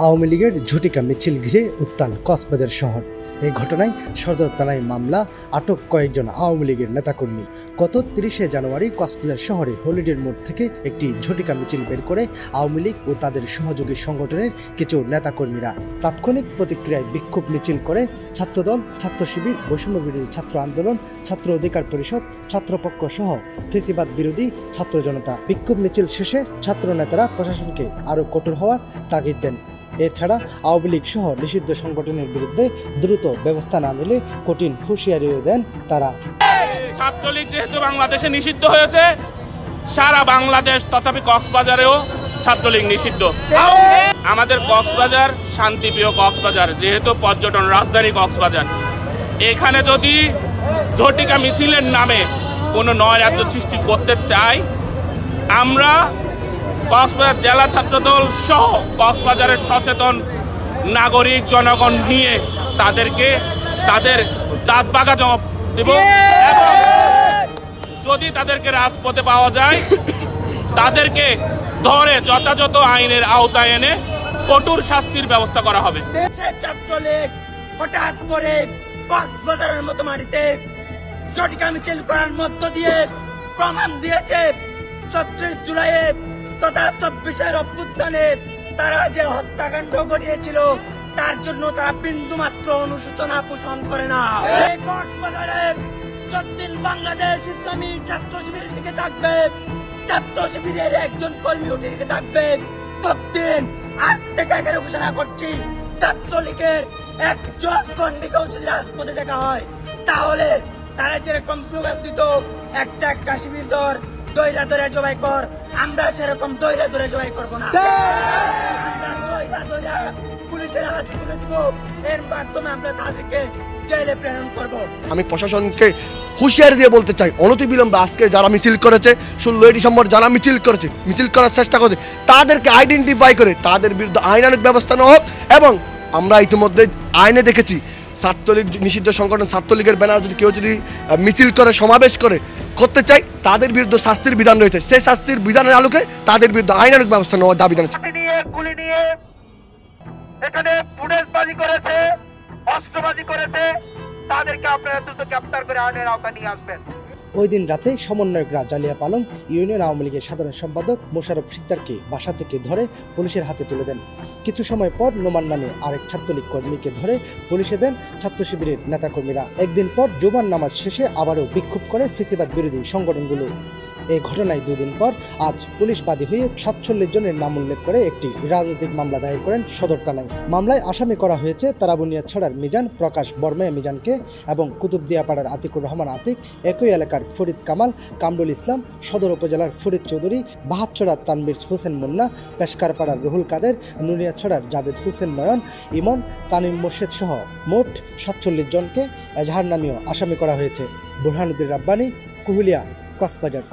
আওয়ামী লীগের ঝটিকা মিছিল ঘিরে উত্তাল কক্সবাজার শহর। এই ঘটনায় সদর থানায় মামলা, আটক কয়েকজন আওয়ামী লীগের নেতাকর্মী। গত 30শে জানুয়ারি কক্সবাজার শহরে হলিডের মোড় থেকে একটি ঝটিকা মিছিল বের করে আওয়ামী লীগ ও তাদের সহযোগী সংগঠনের কিছু নেতাকর্মীরা তাৎক্ষণিক প্রতিক্রিয়ায় বিক্ষোভ মিছিল করে ছাত্রদল, ছাত্র শিবির, বৈষম্য বিরোধী ছাত্র আন্দোলন, ছাত্র অধিকার পরিষদ, ছাত্রপক্ষ সহ ফেসিবাদ বিরোধী ছাত্র জনতা। বিক্ষোভ মিছিল শেষে ছাত্র নেতারা প্রশাসনকে আরও কঠোর হওয়ার তাগিদ দেন। এছাড়া আওয়ামী লীগ সহ নিষিদ্ধ সংগঠনের বিরুদ্ধে দ্রুত ব্যবস্থা না নিলে কঠিন হুঁশিয়ারিও দেন তারা। ছাত্রলীগ যেহেতু বাংলাদেশে নিষিদ্ধ হয়েছে, সারা বাংলাদেশ তথাপি কক্সবাজারেও ছাত্রলীগ নিষিদ্ধ। আমাদের কক্সবাজার শান্তিপ্রিয় কক্সবাজার, যেহেতু পর্যটন রাজধানী কক্সবাজার, এখানে যদি ঝটিকা মিছিলের নামে কোনো নয়রাজ্য সৃষ্টি করতে চায়, আমরা কক্সবাজার জেলা ছাত্রদল সহ কক্সবাজারের সচেতন নাগরিক জনগণ নিয়ে তাদেরকে তাদের দাঁত বাঁকা জবাব দেব এবং যদি তাদেরকে রাজপথে পাওয়া যায় তাদেরকে ধরে যথাযথ আইনের আওতায় এনে কঠোর শাস্তির ব্যবস্থা করা হবে। ছাত্রলীগ হঠাৎ করে কক্সবাজারের মতো মাটিতে ঝটিকা মিছিল করার মধ্য দিয়ে প্রমাণ দিয়েছে ৩৬ জুলাইয়ে তথা ২৪শে অভ্যুত্থানে তারা যে হত্যাকাণ্ড ঘটিয়েছিল তার জন্য তারা বিন্দুমাত্র অনুশোচনা পোষণ করে না। এই কক্সবাজারে যতদিন বাংলাদেশ ইসলামী ছাত্র শিবিরের দিকে থাকবে, ছাত্র শিবিরের একজন কর্মী দিকে থাকবে, ততদিন আজ থেকে এখানে ঘোষণা করছি, ছাত্রলীগের একজন কর্মীকেও যদি রাজপথে দেখা হয় তাহলে তারা যেরকম স্লোগান দিত একটা শিবির ধর, দইরা ধরে জবাই কর, আমরা সেরকম দইরা ধরে জবাই করবো না। আমরা দইরা ধরে পুলিশের হাতে তুলে দিব, এর মাধ্যমে আমরা তাদেরকে জেলে প্রেরণ করব। আমি প্রশাসনকে হুঁশিয়ারি দিয়ে বলতে চাই, অনতিবিলম্বে আজকে যারা মিছিল করেছে, 16 ডিসেম্বর যারা মিছিল করেছে, মিছিল করার চেষ্টা করেছে, তাদেরকে আইডেন্টিফাই করে তাদের বিরুদ্ধে আইনানুগ ব্যবস্থা নেওয়া হোক। এবং আমরা ইতিমধ্যে আইনে দেখেছি, ছাত্রলীগ নিষিদ্ধ সংগঠন ছাত্রলীগের ব্যানার যদি কেউ যদি মিছিল করে, সমাবেশ করতে চাই, তাদের বিরুদ্ধে শাস্তির বিধান রয়েছে। সেই শাস্তির বিধানের আলোকে তাদের বিরুদ্ধে আইনানুগ ব্যবস্থা নেওয়ার দাবি জানাচ্ছি। গুলি নিয়ে এখানে ফুটেজবাজি করেছে, অস্ত্রবাজি করেছে, তাদেরকে আপনারা দ্রুত গ্রেফতার করে আইনের আওতায় নিয়ে আসবেন। ওই দিন রাতে সমন্বয়ক জালিয়া পালং ইউনিয়ন আওয়ামী লীগের সাধারণ সম্পাদক মোশাররফ সিকদারকে বাসা থেকে ধরে পুলিশের হাতে তুলে দেন। কিছু সময় পর নোমান নামে আরেক ছাত্রলীগ কর্মীকে ধরে পুলিশে দেন ছাত্র শিবিরের নেতাকর্মীরা। একদিন পর জুমার নামাজ শেষে আবারও বিক্ষোভ করে ফেসিবাদ বিরোধী সংগঠনগুলো। এই ঘটনায় 2 দিন পর আজ পুলিশ বাদী হয়ে ৪৭ জনের নাম উল্লেখ করে একটি রাজনৈতিক মামলা দায়ের করেন সদর থানায়। মামলায় আসামি করা হয়েছে তারাবুনিয়া ছড়ার মিজান, প্রকাশ বর্মা মিজানকে এবং কুতুবদিয়াপাড়ার আতিকুর রহমান আতিক, একই এলাকার ফরিদ কামাল, কামরুল ইসলাম, সদর উপজেলার ফরিদ চৌধুরী, বাহাতছড়ার তানবীর হোসেন মুন্না, পেশকারপাড়ার রুহুল কাদের, নুনিয়াছড়ার জাবেদ হোসেন নয়ন, ইমন, তানিম মোর্শেদ সহ মোট ৪৭ জনকে এজাহার নামেও আসামি করা হয়েছে। বুরহানুদ্দিন রাব্বানী, কুহুলিয়া, কক্সবাজার।